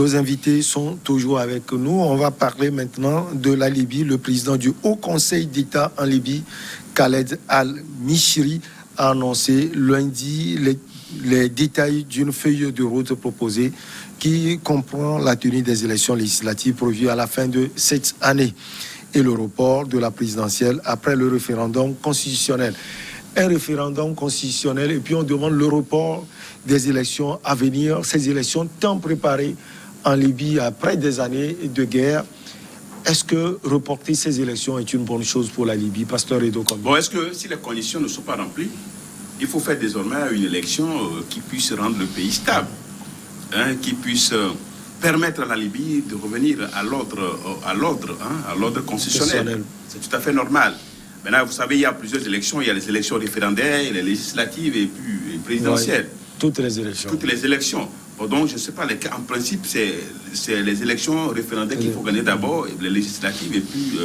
Nos invités sont toujours avec nous. On va parler maintenant de la Libye. Le président du Haut Conseil d'État en Libye, Khaled Al-Mishri, a annoncé lundi les détails d'une feuille de route proposée qui comprend la tenue des élections législatives prévues à la fin de cette année et le report de la présidentielle après le référendum constitutionnel. Un référendum constitutionnel et puis on demande le report des élections à venir, ces élections tant préparées en Libye après des années de guerre. Est-ce que reporter ces élections est une bonne chose pour la Libye, Pasteur Edo Kombi? Bon, est-ce que si les conditions ne sont pas remplies, il faut faire désormais une élection qui puisse rendre le pays stable, qui puisse permettre à la Libye de revenir à l'ordre constitutionnel. C'est tout à fait normal. Maintenant, vous savez, il y a plusieurs élections. Il y a les élections référendaires, les législatives et puis les présidentielles. Ouais, toutes les élections. Toutes les élections. Bon, donc, je ne sais pas, en principe, c'est les élections référendaires qu'il faut gagner d'abord, les législatives et puis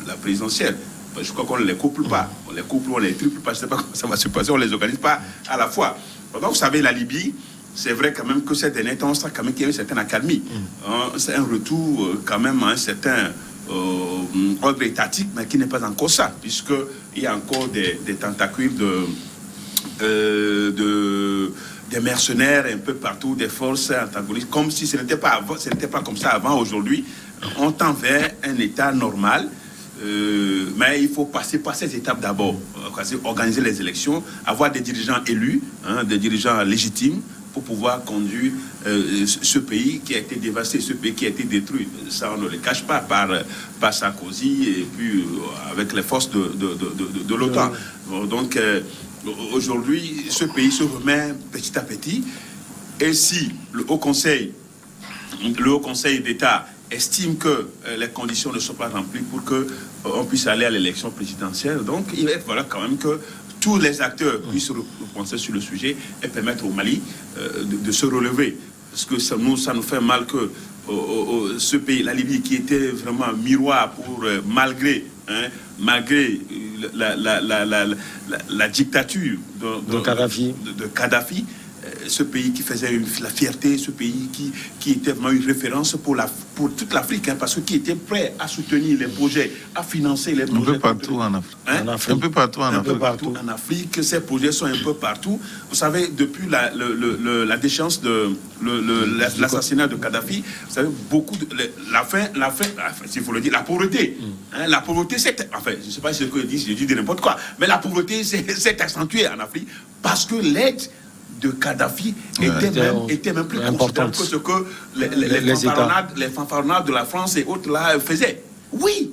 la présidentielle. Je crois qu'on ne les couple pas. On les couple, on les triple pas. Je ne sais pas comment ça va se passer. On ne les organise pas à la fois. Bon, donc, vous savez, la Libye, c'est vrai quand même que ces derniers temps, on sent quand même qu'il y a une certaine accalmie. C'est un retour quand même à un certain ordre étatique, mais qui n'est pas encore ça, puisqu'il y a encore des tentacules des mercenaires un peu partout, des forces antagonistes, comme si ce n'était pas comme ça avant. Aujourd'hui, on tend vers un état normal. Mais il faut passer par ces étapes d'abord, organiser les élections, avoir des dirigeants élus, des dirigeants légitimes pour pouvoir conduire ce pays qui a été dévasté, ce pays qui a été détruit. Ça, on ne le cache pas par Sarkozy et puis avec les forces de l'OTAN. Donc, aujourd'hui, ce pays se remet petit à petit. Et si le Haut Conseil d'État estime que les conditions ne sont pas remplies pour qu'on puisse aller à l'élection présidentielle. Donc, il va falloir quand même que tous les acteurs puissent penser sur le sujet et permettre au Mali de se relever. Parce que ça nous fait mal que ce pays, la Libye, qui était vraiment un miroir pour, malgré la dictature de Kadhafi, ce pays qui faisait la fierté, ce pays qui était vraiment une référence pour toute l'Afrique, parce que qui était prêt à soutenir les projets, à financer les projets. Un peu partout en Afrique. Un peu partout en Afrique. Ces projets sont un peu partout. Vous savez, depuis la déchéance de l'assassinat de Kadhafi, vous savez, la fin, s'il faut le dire, la pauvreté. La pauvreté, enfin, je ne sais pas ce que je dis n'importe quoi, mais la pauvreté s'est accentuée en Afrique parce que l'aide de Kadhafi était même plus considérable que ce que les fanfaronnades de la France et autres là faisaient. Oui,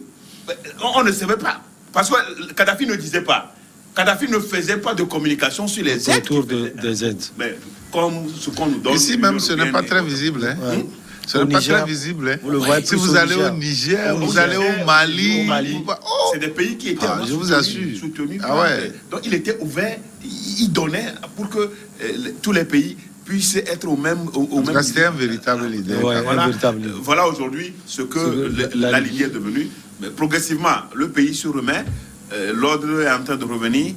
on ne savait pas. Parce que Kadhafi ne disait pas. Kadhafi ne faisait pas de communication sur les aides. Autour des aides. Mais comme ce qu'on nous donne. Ici même, ce n'est pas très visible. Ce n'est pas très visible. Si vous allez au Niger, vous allez au Mali. C'est des pays qui étaient je vous assure. Soutenus. Donc il était ouvert, il donnait pour que tous les pays puissent être au même niveau. C'était un véritable leader. Voilà aujourd'hui ce que la Libye est devenue. Mais progressivement, le pays se remet, l'ordre est en train de revenir.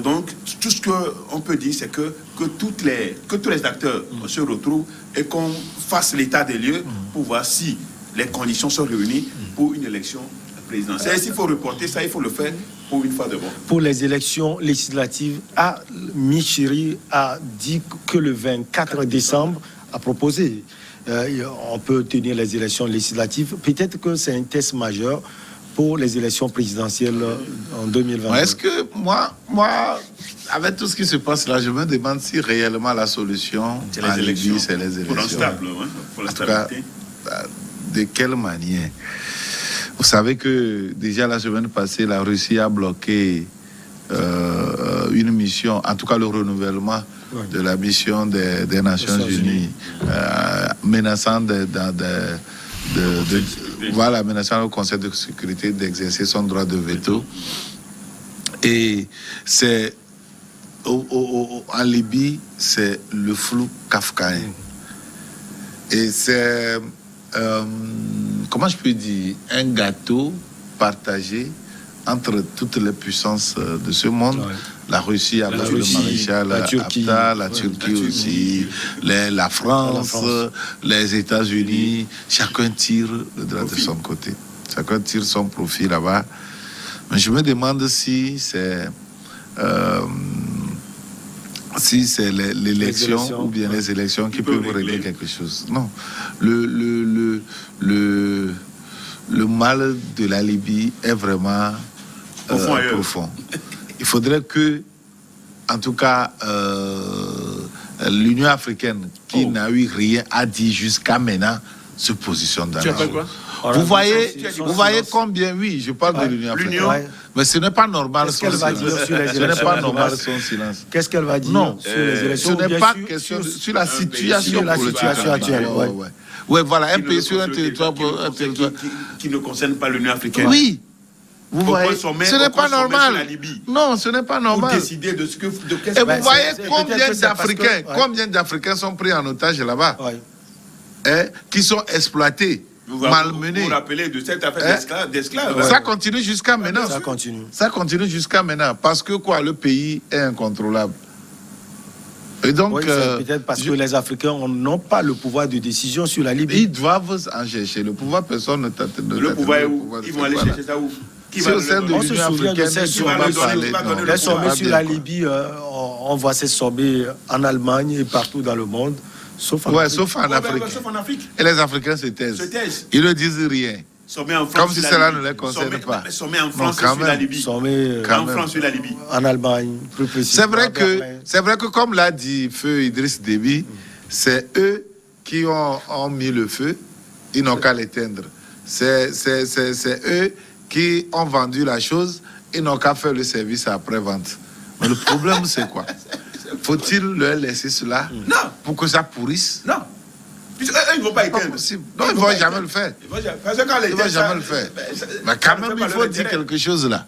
Donc, tout ce qu'on peut dire, c'est que tous les acteurs se retrouvent et qu'on fasse l'état des lieux pour voir si les conditions sont réunies pour une élection présidentielle. S'il faut reporter ça, il faut le faire pour une fois de bon. Pour les élections législatives, Mishri a dit que le 24 décembre a proposé. On peut tenir les élections législatives. Peut-être que c'est un test majeur pour les élections présidentielles en 2020. Est-ce que moi, avec tout ce qui se passe là, je me demande si réellement la solution c'est les élections. C'est les élections. Pour la stabilité. De quelle manière? Vous savez que déjà la semaine passée, la Russie a bloqué une mission, en tout cas le renouvellement de la mission des Nations Unies, menaçant menaçant le Conseil de sécurité d'exercer son droit de veto. Et c'est en Libye, c'est le flou kafkaïen. Et c'est, comment je peux dire, un gâteau partagé entre toutes les puissances de ce monde. Ouais. La Russie a battu le Russie, maréchal la Turquie, Haftar, la ouais, Turquie aussi, la France, les États-Unis. Chacun tire le drap de son côté. Chacun tire son profit là-bas. Mais je me demande si c'est l'élection ou bien les élections qui peuvent régler quelque chose. Non. Le mal de la Libye est vraiment profond. Il faudrait que, en tout cas, l'Union africaine, qui n'a eu rien à dire jusqu'à maintenant, se positionne dans la quoi? Vous voyez combien, oui, je parle de l'Union africaine. Ouais. Mais ce n'est pas normal Qu'est-ce qu'elle va dire sur les Ce n'est élections pas normal son silence. Qu'est-ce qu'elle va dire Non, sur les élections? ce ou n'est bien pas sur- question sur- sur la situation sur la politique. situation actuelle. Ouais, Ouais. Ouais, voilà, un Qui pays ne sur un concerne- territoire. qui ne concerne pas l'Union africaine. Oui. Vous Au voyez, point sommet- ce au n'est point pas sommet normal. sur la Libye. Non, ce n'est pas Pour normal. décider de ce que de qu'est-ce Et que- vous voyez peut-être combien que c'est parce que- d'Africains, ouais. combien d'Africains sont pris en otage là-bas, Ouais. qui sont exploités, vous malmenés. vous rappelez de cette affaire d'esclaves. Ça continue jusqu'à maintenant. Ça continue. Ça continue jusqu'à maintenant. Parce que quoi, le pays est incontrôlable. Et donc, Oui, c'est peut-être parce que les Africains n'ont pas le pouvoir de décision sur la Libye. ils doivent en chercher. Le pouvoir, personne ne tente de Le pouvoir est où? de Ils ce vont aller pouvoir-là. chercher ça où? Qui C'est va au le sein de donner? On se l'Union souvient de africaine. ces qui sommets, va pas le donner, parler. pas Non, donner le Les pouvoir. sommets pas sur bien, la quoi. Libye, on voit ces sommets en Allemagne et partout dans le monde, sauf en Ouais, Afrique. sauf en Ouais, Afrique. sauf en Afrique. Et les Africains se taisent. Se taisent. Ils ne disent rien. Sommet en France Comme si sur la cela Libye. ne les concerne Sommet- pas. Sommet en Non, France quand sur la même. Libye. Sommets Quand En même. France sur la Libye. en Allemagne, plus précisément. C'est vrai que comme l'a dit Feu Idriss Déby, c'est eux qui ont mis le feu, ils n'ont qu'à l'éteindre. C'est eux qui ont vendu la chose, ils n'ont qu'à faire le service après-vente. Mais le problème, c'est quoi? Faut-il leur laisser cela Non. pour que ça pourrisse? Non. Puisque eux, ils ne vont pas Pas éteindre. possible. Non, ils ne vont jamais le faire. Parce que quand les Ils ne vont gens- jamais le faire. ça- Mais ça quand ne même, fait il pas faut leur dire intérêt. quelque chose là.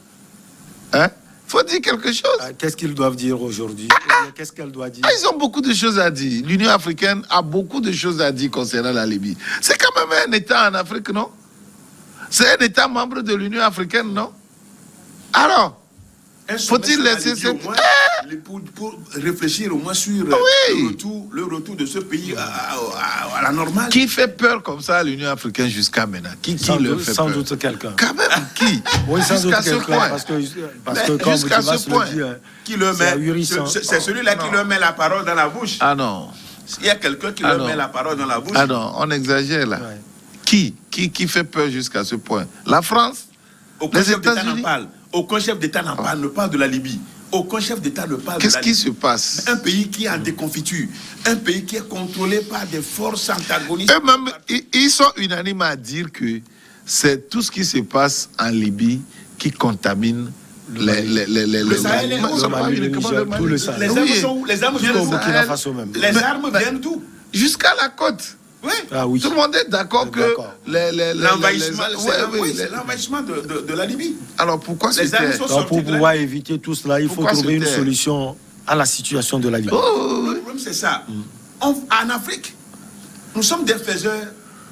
Hein? Faut dire quelque chose. Qu'est-ce qu'ils doivent dire aujourd'hui? Qu'est-ce qu'elle doit dire? Ah, ils ont beaucoup de choses à dire. L'Union africaine a beaucoup de choses à dire concernant la Libye. C'est quand même un État en Afrique, non? C'est un État membre de l'Union africaine, non? Alors, Un sommet faut-il sur la laisser Libye, cette- au moins, pour réfléchir au moins sur Oui. le retour de ce pays à la normale? qui fait peur comme ça à l'Union africaine jusqu'à maintenant? Qui Sans leur doute- fait sans peur? doute quelqu'un. Quand même, qui? Oui, sans doute Jusqu'à ce quelqu'un. point. Parce que Mais comme jusqu'à Dimas ce le point. dit, Qui le c'est met ahurissant. C'est celui-là qui Non. leur met la parole dans la bouche. Ah non. Il y a quelqu'un qui Ah leur non. met la parole dans la bouche. Ah non, on exagère là. Ouais. Qui fait peur jusqu'à ce point? La France? Aucun Les chef d'État n'en États-Unis? parle. Aucun chef d'État n'en parle, ne parle de la Libye. Aucun chef d'État ne parle de Qu'est-ce la qui Libye. se passe? Un pays qui est en déconfiture, un pays qui est contrôlé par des forces antagonistes. Eux-mêmes, ils sont unanimes à dire que c'est tout ce qui se passe en Libye qui contamine Le Sahel est où? c'est pas Mali, le uniquement Niger, le Mali. tout le Sahel. Les Oui. armes sont où? Les armes viennent Jusqu'au d'où? Burkina Faso même. Les armes viennent d'où? Jusqu'à la côte. Oui. Ah oui. Tout le monde est d'accord que D'accord. L'envahissement, oui, c'est l'envahissement de la Libye. Alors pourquoi Les c'était... armes sont Donc, sorties pour de là. pouvoir éviter tout cela, il faut Pourquoi trouver une c'était- solution à la situation de la Libye. Oh, Le problème, c'est ça. En Afrique, nous sommes des faiseurs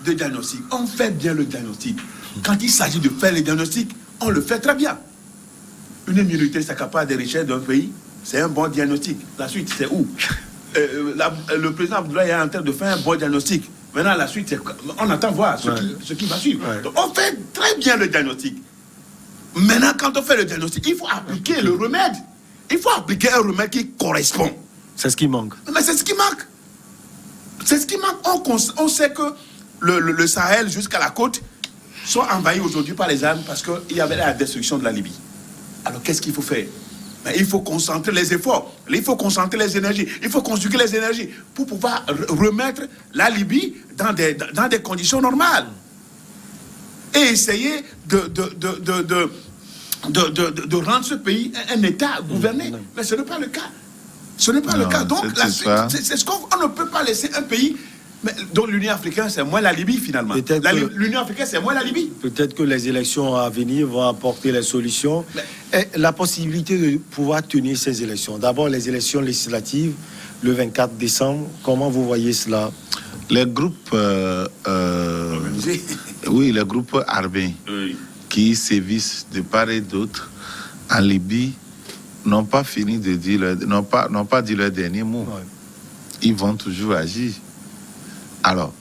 de diagnostic. On fait bien le diagnostic. Quand il s'agit de faire le diagnostic, on le fait très bien. Une minorité s'accapare des richesses d'un pays, c'est un bon diagnostic. La suite, c'est où? Le président Abdoulaye est en train de faire un bon diagnostic. Maintenant, la suite, on attend voir ce qui va suivre. Ouais. Donc, on fait très bien le diagnostic. Maintenant, quand on fait le diagnostic, il faut appliquer le remède. Il faut appliquer un remède qui correspond. C'est ce qui manque. Mais c'est ce qui manque. C'est ce qui manque. On sait que le Sahel jusqu'à la côte sont envahis aujourd'hui par les armes parce qu'il y avait la destruction de la Libye. Alors qu'est-ce qu'il faut faire? Mais il faut concentrer les efforts, il faut concentrer les énergies, il faut conjuguer les énergies pour pouvoir remettre la Libye dans des conditions normales. Et essayer de rendre ce pays un État gouverné. Mais ce n'est pas le cas. Ce n'est pas le Non, cas. Donc, c'est la ça. suite, c'est ce qu'on ne peut pas laisser un pays. Mais, dont l'Union africaine, c'est moins la Libye finalement. Peut-être que- L'Union africaine, c'est moins la Libye. Peut-être que les élections à venir vont apporter les solutions. Et la possibilité de pouvoir tenir ces élections. D'abord, les élections législatives, le 24 décembre. Comment vous voyez cela? Les groupes... oui, les groupes armés Oui. qui sévissent de part et d'autre en Libye n'ont pas fini de dire, n'ont pas dit leur dernier mot. Ouais. Ils vont toujours agir. Alors,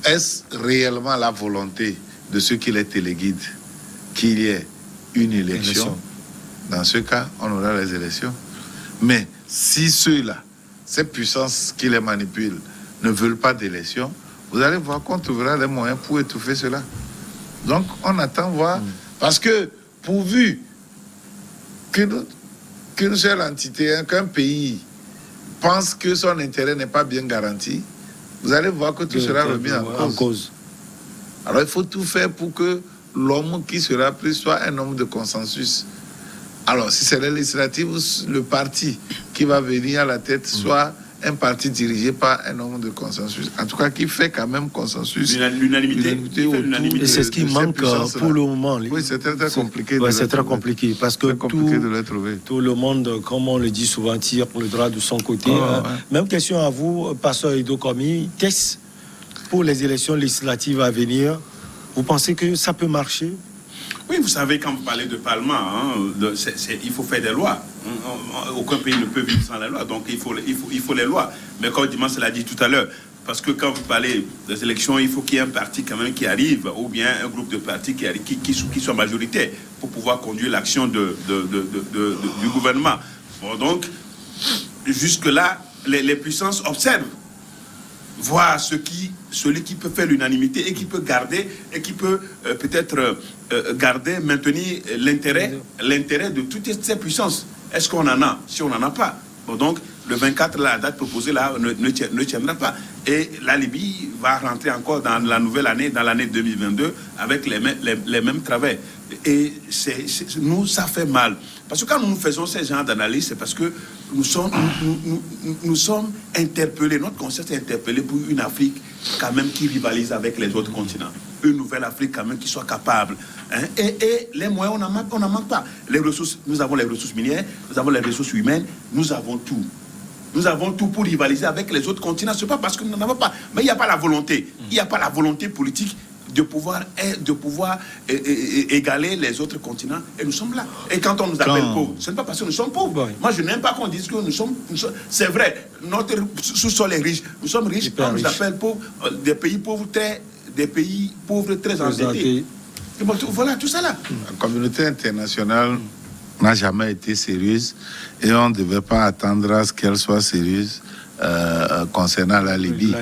est-ce réellement la volonté de ceux qui les téléguident qu'il y ait une élection? Dans ce cas, on aura les élections. Mais si ceux-là, ces puissances qui les manipulent, ne veulent pas d'élection, vous allez voir qu'on trouvera les moyens pour étouffer cela. Donc, on attend voir. Parce que, pourvu qu'une seule entité, qu'un pays pense que son intérêt n'est pas bien garanti, vous allez voir que tout sera remis en cause. Alors, il faut tout faire pour que l'homme qui sera pris soit un homme de consensus. Alors, si c'est les législatives, le parti qui va venir à la tête soit un parti dirigé par un homme de consensus. En tout cas, qui fait quand même consensus. L'unanimité. Et c'est ce qui manque pour le moment. Oui, c'est très compliqué. C'est très compliqué parce que tout le monde, comme on le dit souvent, tire le droit de son côté. Même question à vous, Pasteur Ido Komi, qu'est-ce pour les élections législatives à venir? Vous pensez que ça peut marcher? Oui, vous savez, quand vous parlez de Parlement, il faut faire des lois. Aucun pays ne peut vivre sans la loi, donc il faut les lois. Mais comme Dimanche l'a dit tout à l'heure, parce que quand vous parlez des élections, il faut qu'il y ait un parti quand même qui arrive, ou bien un groupe de partis qui soit majoritaire pour pouvoir conduire l'action du gouvernement. Bon, donc, jusque-là, les puissances observent, voir celui qui peut faire l'unanimité et qui peut garder, et qui peut peut-être maintenir l'intérêt de toutes ces puissances. Est-ce qu'on en a? Si on n'en a pas, bon, donc le 24, la date proposée là ne tiendra pas. Et la Libye va rentrer encore dans la nouvelle année, dans l'année 2022, avec les mêmes travers. Et nous, ça fait mal. Parce que quand nous faisons ces genres d'analyse, c'est parce que nous sommes interpellés, notre conscience est interpellée pour une Afrique quand même qui rivalise avec les autres continents. Une nouvelle Afrique quand même qui soit capable. Hein? Et les moyens, on n'en manque pas. Les ressources, nous avons les ressources minières, nous avons les ressources humaines, nous avons tout. Nous avons tout pour rivaliser avec les autres continents. Ce n'est pas parce que nous n'en avons pas. Mais il n'y a pas la volonté. Il n'y a pas la volonté politique de pouvoir égaler les autres continents. Et nous sommes là. Et quand on nous appelle pauvres, ce n'est pas parce que nous sommes pauvres. Oui. Moi, je n'aime pas qu'on dise que nous sommes c'est vrai, notre sous-sol est riche. Nous sommes riches. Quand on nous appelle pauvres, des pays pauvres très endettés. Et bon, voilà, tout ça là. La communauté internationale n'a jamais été sérieuse et on ne devait pas attendre à ce qu'elle soit sérieuse concernant la Libye.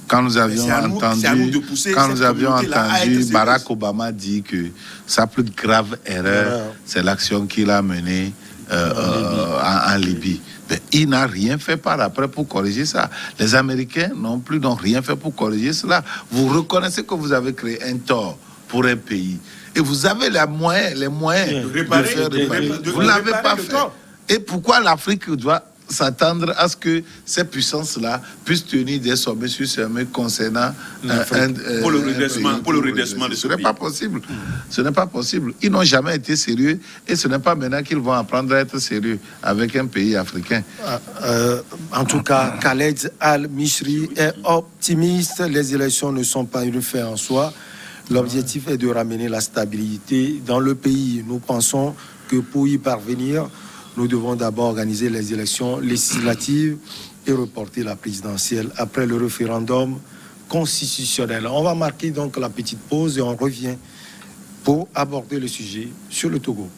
Quand nous avions entendu Barack Obama dire que sa plus grave erreur, c'est l'action qu'il a menée en Libye. Mais il n'a rien fait par après pour corriger ça. Les Américains n'ont rien fait pour corriger cela. Vous reconnaissez que vous avez créé un tort pour un pays. Et vous avez les moyens de faire réparer. Vous ne l'avez pas fait. Et pourquoi l'Afrique doit s'attendre à ce que ces puissances-là puissent tenir des sommets sur sommets concernant pour le redressement de ce pays. Ce n'est pas possible. Ce n'est pas possible. Ils n'ont jamais été sérieux et ce n'est pas maintenant qu'ils vont apprendre à être sérieux avec un pays africain. En tout cas, Khaled Al-Mishri est optimiste. Les élections ne sont pas une fin en soi. L'objectif est de ramener la stabilité dans le pays. Nous pensons que pour y parvenir, nous devons d'abord organiser les élections législatives et reporter la présidentielle après le référendum constitutionnel. On va marquer donc la petite pause et on revient pour aborder le sujet sur le Togo.